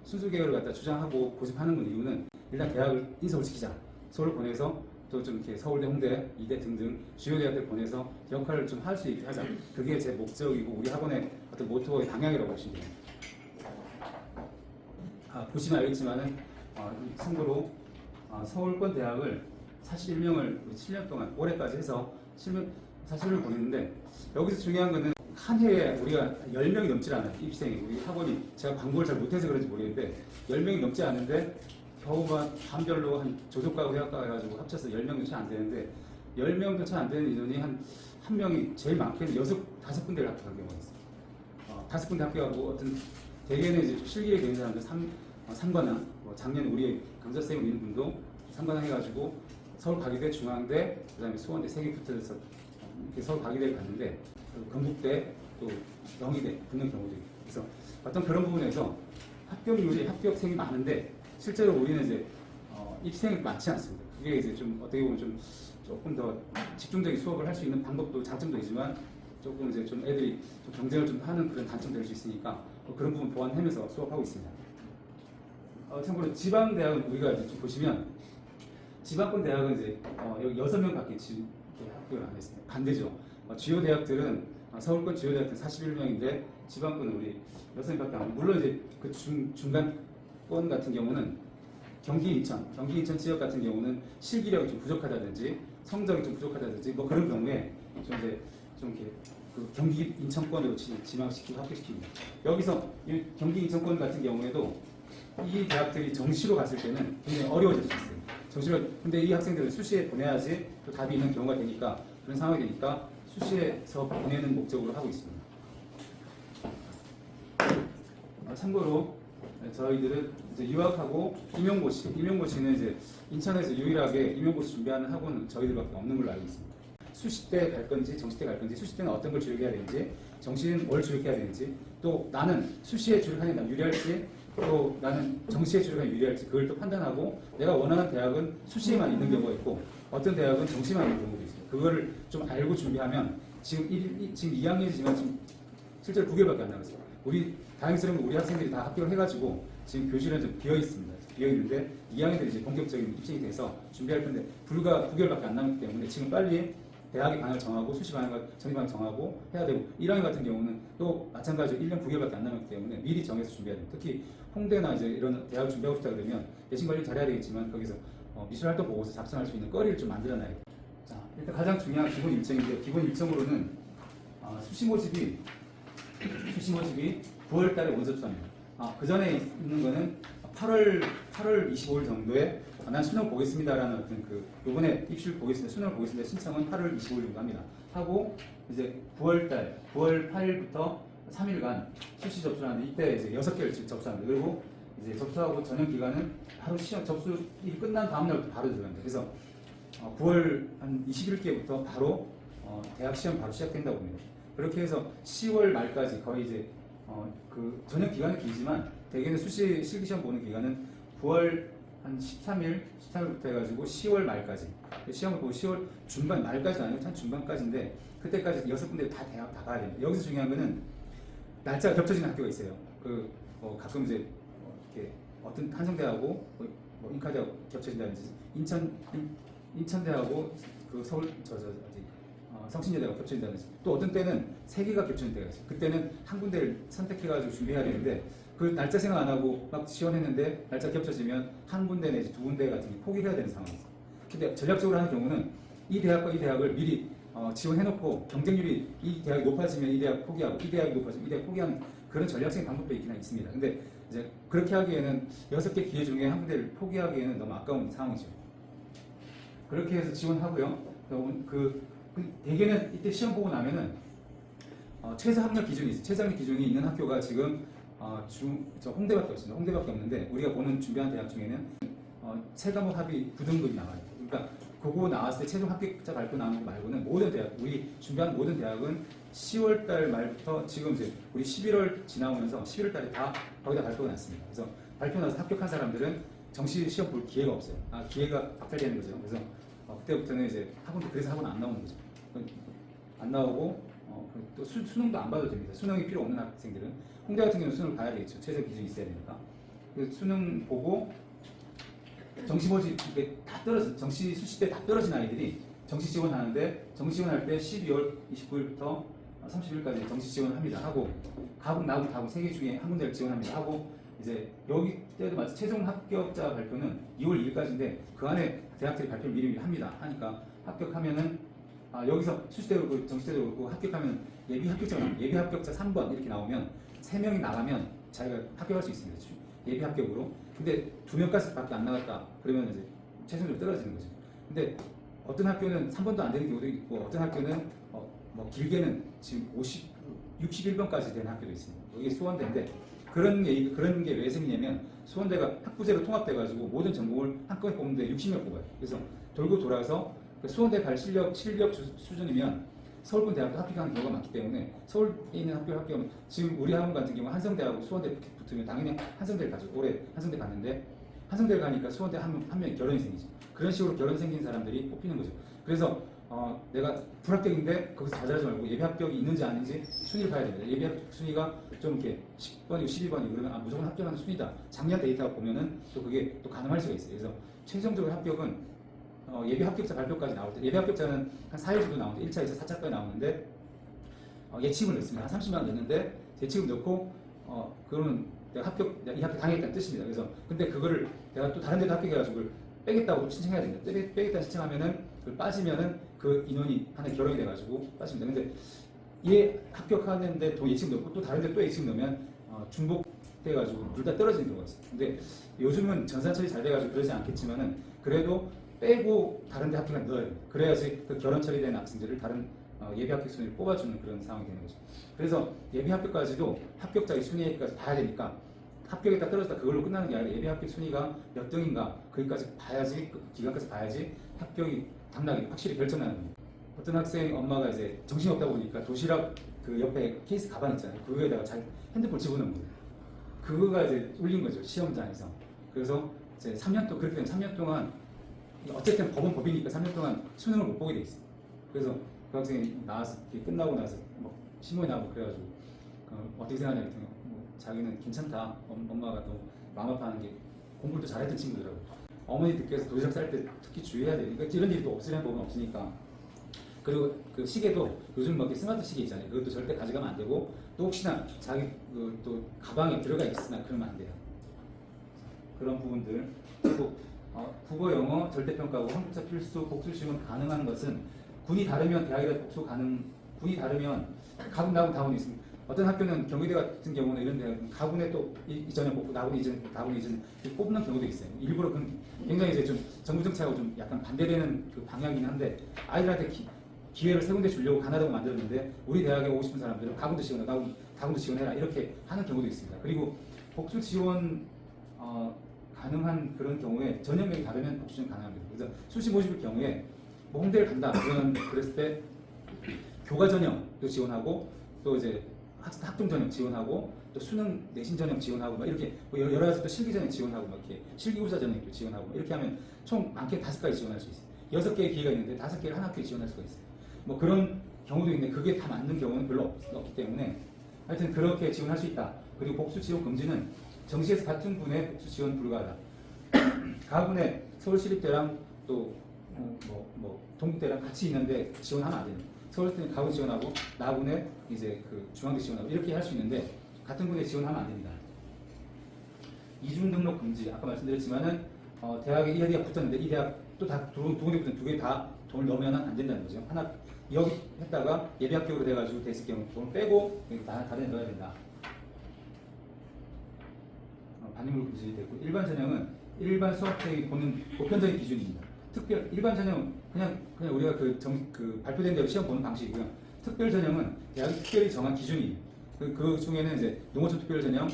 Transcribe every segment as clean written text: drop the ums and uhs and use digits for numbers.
순수 계열을 갖다 주장하고 고집하는 건 이유는 일단 대학을 인서울 시키자. 서울 보내서 또 좀 이렇게 서울대, 홍대, 이대 등등 주요 대학들 보내서 역할을 좀 할 수 있게 하자. 그게 제 목적이고 우리 학원의 어떤 모토의 방향이라고 보시면 됩니다. 보시면 알겠지만은 참고로 서울권 대학을 41명을 7년 동안 올해까지 해서 40명을 보냈는데 여기서 중요한 거는 한 해에 우리가 10명이 넘지 않아요. 입생이 우리 학원이 제가 광고를 잘 못해서 그런지 모르겠는데 10명이 넘지 않는데 겨우가 반별로 한 조속과고 회학과 해가지고 합쳐서 10명도 채 안 되는데 10명도 채 안 되는 인원이 한 명이 제일 많게는 5군데를 합격한 경우가 있어요. 5군데 합격하고 어떤 대개는 이제 실기에 되는 사람들 3관왕, 작년 우리 강사쌤 있는 분도 3관왕 해가지고 서울 가기대, 중앙대, 그 다음에 수원대 3개 붙어서 이렇게 서울 가기대를 갔는데 건국대 또 영희대 붙는 경우도 있고 그래서 어떤 그런 부분에서 합격률이 합격생이 많은데 실제로 우리는 이제 입생이 많지 않습니다. 그게 이제 좀 어떻게 보면 좀 조금 더 집중적인 수업을 할 수 있는 방법도 장점도 있지만 조금 이제 좀 애들이 좀 경쟁을 좀 하는 그런 단점도 될 수 있으니까 그런 부분 보완하면서 수업하고 있습니다. 참고로 지방대학은 우리가 이제 좀 보시면 지방권 대학은 이제 여기 6명밖에 지금 합격을 안 했습니다. 반대죠. 주요 대학들은 서울권 주요 대학들 41명인데 지방권은 우리 6명밖에 안. 물론 이제 그 중간권 같은 경우는 경기 인천 지역 같은 경우는 실기력이 좀 부족하다든지 성적이 좀 부족하다든지 뭐 그런 경우에 좀 이제 좀 이렇게 그 경기 인천권으로 진학시키고 합격시킵니다. 여기서 이 경기 인천권 같은 경우에도 이 대학들이 정시로 갔을 때는 굉장히 어려워질 수 있어요. 정시로 근데 이 학생들은 수시에 보내야지 또 답이 있는 경우가 되니까 그런 상황이 되니까 수시에서 보내는 목적으로 하고 있습니다. 참고로 저희들은 이제 유학하고 임용고시는 이제 인천에서 유일하게 임용고시 준비하는 학원은 저희들밖에 없는 걸로 알고 있습니다. 수시 때 갈 건지 정시 때 갈 건지 수시 때는 어떤 걸 주력해야 되는지 정시는 뭘 주력해야 되는지 또 나는 수시에 주력하는 게 유리할지 또 나는 정시에 주력하는 게 유리할지 그걸 또 판단하고 내가 원하는 대학은 수시에만 있는 경우가 있고 어떤 대학은 정시만 있는 경우도 있습니다. 그거를 좀 알고 준비하면 지금 2학년이지만 지금 실제로 9개월밖에 안 남았어요. 우리 다행스러운 우리 학생들이 다 합격을 해가지고 지금 교실은 좀 비어 있습니다. 비어 있는데 2학년들이 이제 본격적인 입생이 돼서 준비할 건데 불과 9개월밖에 안 남았기 때문에 지금 빨리 대학의 방향을 정하고 수시 방향과 정시 방향 정하고 해야 되고 1학년 같은 경우는 또 마찬가지로 1년 9개월밖에 안 남았기 때문에 미리 정해서 준비해야 돼요. 특히 홍대나 이제 이런 대학을 준비하고 싶다 그러면 내신 관리 잘해야 되겠지만 거기서 미술활동 보고서 작성할 수 있는 거리를 좀 만들어놔야 돼요. 자, 일단 가장 중요한 기본 일정인데 기본 일정으로는 수시 모집이 9월 달에 원서 접수합니다. 그 전에 있는 거는 8월 25일 정도에 난 수능 보겠습니다라는 어떤 요번에 입시를 보겠습니다. 수능을 보겠습니다. 신청은 8월 25일 정도 합니다. 하고 이제 9월 8일부터 3일간 수시 접수를 하는데 이때 이제 6개를 접수합니다. 그리고 이제 접수하고 전형 기간은 바로 시험 접수일이 끝난 다음 날부터 바로 들어갑니다. 그래서 9월 한 21일께부터 바로 대학 시험 바로 시작된다고 봅니다. 그렇게 해서 10월 말까지 거의 이제 그 전형 기간은 길지만 대개는 수시 실기시험 보는 기간은 9월 한 13일부터 해가지고 10월 말까지 시험을 보고 10월 중반 말까지는 아니고 한 중반까지인데 그때까지 6군데 다 대학 다 가야 됩니다. 여기서 중요한 거는 날짜가 겹쳐지는 학교가 있어요. 가끔 이제 이렇게 어떤 한성대하고 인카대하고 겹쳐진다든지 인천대하고 그 서울 성신여대가 겹쳐진다든지 또 어떤 때는 3개가 겹쳐진 때가 있어요. 그때는 한 군데를 선택해가지고 준비해야 되는데 그 날짜 생각 안 하고 막 지원했는데 날짜 겹쳐지면 한 군데 내지 2군데 같은 게 포기를 해야 되는 상황이 있어요. 근데 전략적으로 하는 경우는 이 대학과 이 대학을 미리 지원해놓고 경쟁률이 이 대학이 높아지면 이 대학 포기하고 이 대학이 높아지면 이 대학 포기하는 그런 전략적인 방법도 있긴 있습니다. 근데 이제 그렇게 하기에는 6개 기회 중에 한 군데를 포기하기에는 너무 아까운 상황이죠. 그렇게 해서 지원하고요. 대개는 이때 시험 보고 나면은 최저 학력 기준이 있어요. 최저 학력 기준이 있는 학교가 지금 홍대밖에 없습니다. 홍대밖에 없는데 우리가 보는 준비한 대학 중에는 세과목 합이 9등급이 나와요. 그러니까 그거 나왔을 때 최종 합격자 발표 나오는 거 말고는 모든 대학, 우리 준비한 모든 대학은 10월달 말부터 지금 이제 우리 11월 지나오면서 11월달에 다 거기다 발표가 났습니다. 그래서 발표 나서 합격한 사람들은 정시 시험 볼 기회가 없어요. 기회가 박탈되는 거죠. 그래서 그때부터는 이제 그래서 학원 안 나오는 거죠. 안 나오고 또 수능도 안 봐도 됩니다. 수능이 필요 없는 학생들은 홍대 같은 경우는 수능을 봐야 되겠죠. 최저 기준이 있어야 되니까. 그 수능 보고 정시 모집 이게 다 떨어진 정시 수시 때 다 떨어진 아이들이 정시 지원하는데 정시 지원할 때 12월 29일부터 30일까지 정시 지원합니다 하고 가국 나국 다국 3개 중에 한 군데를 지원합니다 하고 이제 여기 때도 마치 최종 합격자 발표는 2월 2일까지인데 그 안에 대학들이 발표를 미리 합니다 하니까 합격하면은 여기서 수시대로 그렇고 정시대로 그렇고 합격하면 예비 합격자 3번 이렇게 나오면 3명이 나가면 자기가 합격할 수 있습니다. 예비 합격으로. 근데 2명까지밖에 안 나갔다. 그러면 이제 최종적으로 떨어지는 거죠. 근데 어떤 학교는 3번도 안 되는 경우도 있고 어떤 학교는 뭐 길게는 지금 61번까지 되는 학교도 있습니다. 이게 수원대인데 그런 게 왜 생기냐면 수원대가 학부제로 통합돼가지고 모든 전공을 한꺼번에 뽑는데 60명 뽑아요. 그래서 돌고 돌아서 수원대 갈 실력 수준이면 서울권 대학도 합격하는 경우가 많기 때문에 서울에 있는 학교는 지금 우리 학원 같은 경우 한성대하고 수원대 붙으면 당연히 한성대를 가죠. 올해 한성대 갔는데 한성대를 가니까 수원대 한 명이 결혼이 생기죠. 그런 식으로 결혼 생긴 사람들이 뽑히는 거죠. 그래서 내가 불합격인데 거기서 좌절하지 말고 예비 합격이 있는지 아닌지 순위를 봐야 됩니다. 예비 합격 순위가 좀 이렇게 10번이고 12번이고 그러면 무조건 합격하는 순위다. 작년 데이터 보면은 또 그게 또 가능할 수가 있어요. 그래서 최종적으로 합격은 예비 합격자 발표까지 나올 때 예비 합격자는 한 4일 정도 나오는데 1차, 2차, 4차까지 나오는데 예치금을 넣습니다. 한 30만 원 넣는데 예치금 넣고 그러면 내가 이 합격 당했다는 뜻입니다. 그래서 근데 그거를 내가 또 다른 데도 합격해가지고 그걸 빼겠다고 신청해야 됩니다. 빼겠다 신청하면은 그걸 빠지면은 그 인원이 하나 결혼이 돼가지고 빠집니다. 근데 얘 합격하는데 또 예치금 넣고 또 다른 데 또 예치금 넣으면 중복돼가지고 둘 다 떨어지는 경우가 있어요. 근데 요즘은 전산 처리 잘 돼가지고 그러지 않겠지만은 그래도 빼고 다른 데 합격을 넣어야 돼요. 그래야지 그 결혼 처리된 학생들을 다른 예비 합격 순위를 뽑아주는 그런 상황이 되는 거죠. 그래서 예비 합격까지도 합격자의 순위까지 봐야 되니까 합격했다 떨어졌다 그걸로 끝나는 게 아니라 예비 합격 순위가 몇 등인가 거기까지 봐야지 그 기간까지 봐야지 합격이 당락이 확실히 결정나는 겁니다. 어떤 학생 엄마가 이제 정신이 없다 보니까 도시락 그 옆에 케이스 가방 있잖아요. 그거에다가 자기 핸드폰 집어넣은 거예요. 그거가 이제 울린 거죠 시험장에서. 그래서 이제 3년 또 그렇게 되면 3년 동안 어쨌든 법은 법이니까 3년 동안 수능을 못 보게 돼 있어요. 그래서 그 학생이 나와서 끝나고 나서 뭐 신문에 나오고 그래가지고 어떻게 생각하냐 그랬더니 자기는 괜찮다. 엄마가 또 마음 아파하는 게 공부를 또 잘했던 친구더라고. 어머니들께서 도시락 쌀 때 특히 주의해야 돼요. 그러니까 이런 일이 또 없으려는 법은 없으니까. 그리고 그 시계도 요즘 뭐 스마트 시계 있잖아요. 그것도 절대 가져가면 안 되고 또 혹시나 자기 또 가방에 들어가 있으나 그러면 안 돼요. 그런 부분들. 그리고 국어, 영어, 절대평가고 한국사 필수, 복수 시험은 가능한 것은 군이 다르면 대학이라 복수 가능. 군이 다르면 가군, 나군, 다군이 있습니다. 어떤 학교는 경희대 같은 경우는 이런 데 가군에 또 이전에 뽑고 나군 이전, 다군 이전 뽑는 경우도 있어요. 일부러 굉장히 이제 좀 정부 정책하고 좀 약간 반대되는 그 방향이긴 한데 아이들한테 기회를 세 군데 주려고 가나다고 만들었는데 우리 대학에 오고 싶은 사람들은 가군도 지원해라, 다군도 지원해라 이렇게 하는 경우도 있습니다. 그리고 복수 지원 가능한 그런 경우에 전형명이 다르면 복수 지원 가능합니다. 그래서 수시 모집일 경우에 뭐 홍대를 간다 그랬을 때 교과 전형도 지원하고 또 이제 학종 전형 지원하고 또 수능 내신 전형 지원하고 막 이렇게 뭐 여러 가지 또 실기 전형 지원하고 막 이렇게 실기고사 전형도 지원하고 이렇게 하면 총 많게 5가지 지원할 수 있어요. 6개의 기회가 있는데 5개를 한 학교에 지원할 수가 있어요. 뭐 그런 경우도 있는데 그게 다 맞는 경우는 별로 없기 때문에 하여튼 그렇게 지원할 수 있다. 그리고 복수 지원 금지는 정시에서 같은 분의 복수 지원 불가하다. 가군에 서울시립대랑 또 동국대랑 같이 있는데 지원하면 안 됩니다. 서울시는 가군 지원하고 나군에 이제 그 중앙대 지원하고 이렇게 할 수 있는데 같은 군에 지원하면 안 됩니다. 이중 등록 금지. 아까 말씀드렸지만은 대학에 이 대학 붙었는데 이 대학 또 다 두 군데 붙은 2개 다 돈을 넣으면 안 된다는 거죠. 하나 여기 했다가 예비 합격으로 돼가지고 됐을 경우 돈을 빼고 다른 데 넣어야 된다. 반영물 금지되고 일반 전형은 일반 수학생이 보는 보편적인 기준입니다. 특별 일반 전형은 그냥 우리가 그 발표된 대로 시험 보는 방식이고요. 특별 전형은 대학이 특별히 정한 기준이 그 중에는 이제 농어촌 특별 전형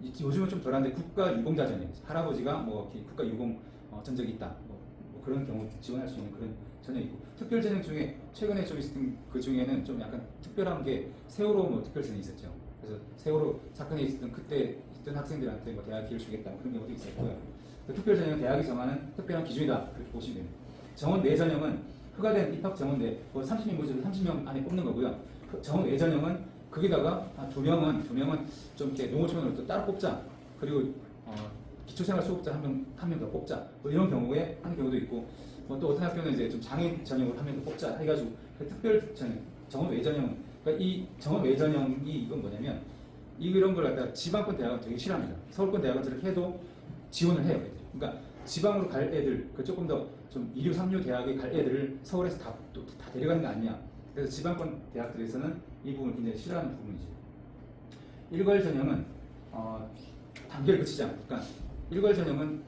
요즘은 좀 덜한데 국가 유공자 전형 할아버지가 국가 유공 전적이 있다 뭐 그런 경우 지원할 수 있는 그런 전형이 있고 특별 전형 중에 최근에 좀 있었던 그 중에는 좀 약간 특별한 게 세월호 특별 전형이 있었죠. 그래서 세월호 사건이 있었던 그때 있던 학생들한테 대학 기회를 주겠다 그런 경우도 있었고요. 그 특별 전형은 대학이 정하는 특별한 기준이다 그렇게 보시면 됩니다. 정원 내 전형은 허가된 입학 정원 내 30명 모집을 30명 안에 뽑는 거고요. 정원 외 전형은 거기다가 2명은 좀 이렇게 농어촌으로 또 따로 뽑자. 그리고 기초생활 수급자 한 명 더 뽑자. 뭐 이런 경우에 하는 경우도 있고, 뭐 또 어떤 학교는 이제 좀 장애 전형으로 한 명 더 뽑자 해가지고 그 특별 전형, 정원 외 전형, 그러니까 이 정원 외 전형이 이건 뭐냐면 이런 걸 갖다가 지방권 대학은 되게 싫어합니다. 서울권 대학은 저렇게 해도 지원을 해요. 애들이. 그러니까 지방으로 갈 애들, 그 조금 더 좀 2류, 3류 대학에 갈 애들을 서울에서 다 데려가는 거 아니냐. 그래서 지방권 대학들에서는 이 부분을 굉장히 싫어하는 부분이죠. 일괄 전형은 단계를 거치지 않고, 그러니까 일괄 전형은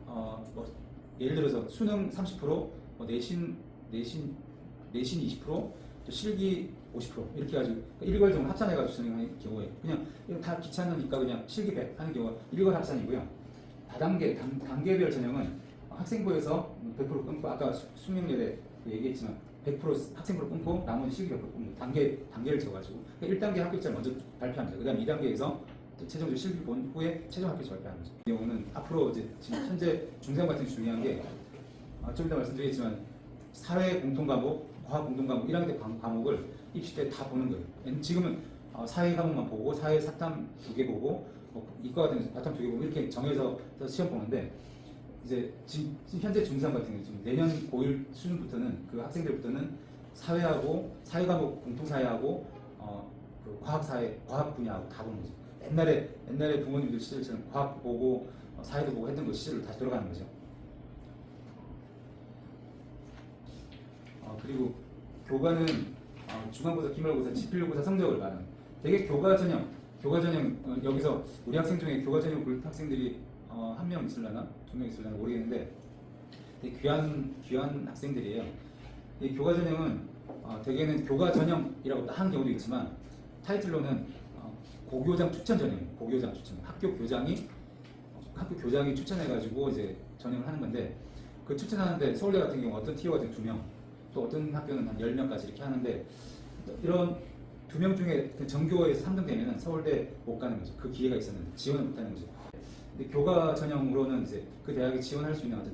뭐 예를 들어서 수능 30%, 뭐 내신 20%, 또 실기 50% 이렇게 가지고 일괄 전형 합산해가지고 전형하는 경우에 그냥 이거 다 귀찮으니까 그냥 실기 100 하는 경우가 일괄 합산이고요. 단계별 전형은 학생부에서 100% 끊고 아까 수명예대 얘기했지만 100% 학생부로 끊고 나머지 실기 100% 끊고 단계를 줘가지고 1단계 합격자를 먼저 발표합니다. 그 다음에 2단계에서 최종적으로 실기 본 후에 최종 합격자 발표하는 거죠. 이 경우는 앞으로 이제 지금 현재 중3 같은 게 중요한 게 좀 이따 말씀드리겠지만 사회 공통과목, 과학 공통과목 1학년 때 과목을 입시 때 다 보는 거예요. 지금은 사회 과목만 보고 사회 사탐 2개 보고 이과 같은 경우 사탐 2개 보고 이렇게 정해서 시험 보는데 이제 지금 현재 중3 같은 경우 지금 내년 고1 수준부터는 그 학생들부터는 사회하고 사회 과목 공통사회하고 그 과학 분야하고 다 보는 거죠. 옛날에 부모님들 시절처럼 과학도 보고 사회도 보고 했던 그 시절로 다시 돌아가는 거죠. 그리고 교과는 중간고사, 기말고사, 지필고사 성적을 말하는 되게 교과 전형 여기서 우리 학생 중에 교과 전형 볼 학생들이 한 명 있으려나? 2명 있으려나 모르겠는데 되게 귀한 학생들이에요. 이 교과 전형은 대개는 교과 전형이라고 한 경우도 있지만 타이틀로는 고교장 추천 전형이에요. 고교장 추천. 학교 교장이 추천해가지고 이제 전형을 하는 건데 그 추천하는데 서울대 같은 경우 어떤 티어 같은 2명 또 어떤 학교는 한 10명까지 이렇게 하는데 이런 2명 중에 전교에서 3등 되면 서울대 못 가는 거죠. 그 기회가 있었는데 지원을 못 하는 거죠. 근데 교과 전형으로는 이제 그 대학에 지원할 수 있는 어떤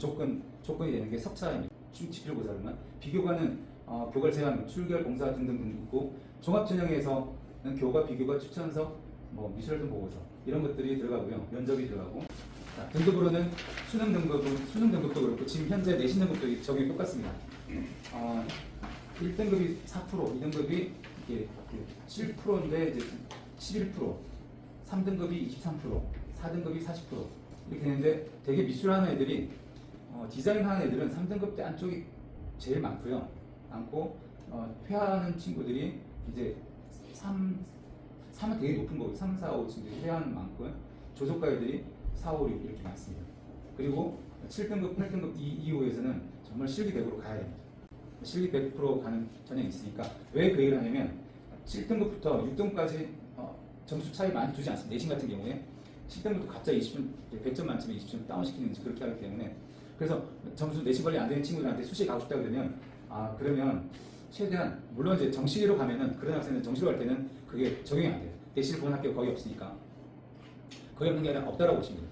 조건이 되는 게 석차입니다. 지필고사로만 비교과는 교과를 제외한 출결, 공사 등등 있고 종합 전형에서는 교과, 비교과, 추천서, 뭐 미술활동 보고서 이런 것들이 들어가고요. 면접이 들어가고 자, 등급으로는 수능 등급도 그렇고 지금 현재 내신 등급도 적용이 똑같습니다. 1등급이 4%, 2등급이 7%인데 이제 11%, 3등급이 23%, 4등급이 40% 이렇게 되는데 되게 미술하는 애들이 디자인하는 애들은 3등급 때 안쪽이 제일 많고요. 회화하는 친구들이 이제 3은 되게 높은 거고 3, 4, 5 친구들이 회화는 많고요. 조속과 애들이 4, 5, 6 이렇게 많습니다. 그리고 7등급, 8등급 이후에서는 정말 실기 100으로 가야 됩니다. 실기 100% 가는 전형이 있으니까 왜 그 얘기를 하냐면 7등급부터 6등급까지 점수 차이 많이 두지 않습니다. 내신 같은 경우에 7등급부터 갑자기 100점 만점에 20점 다운시키는 그렇게 하기 때문에 그래서 점수 내신 관리 안 되는 친구들한테 수시에 가고 싶다 그러면 그러면 최대한 물론 이제 정시로 가면은 그런 학생은 정시로 갈 때는 그게 적용이 안 돼요. 내신을 보는 학교가 거의 없으니까 거의 없는 게 아니라 없다라고 보시면 돼요.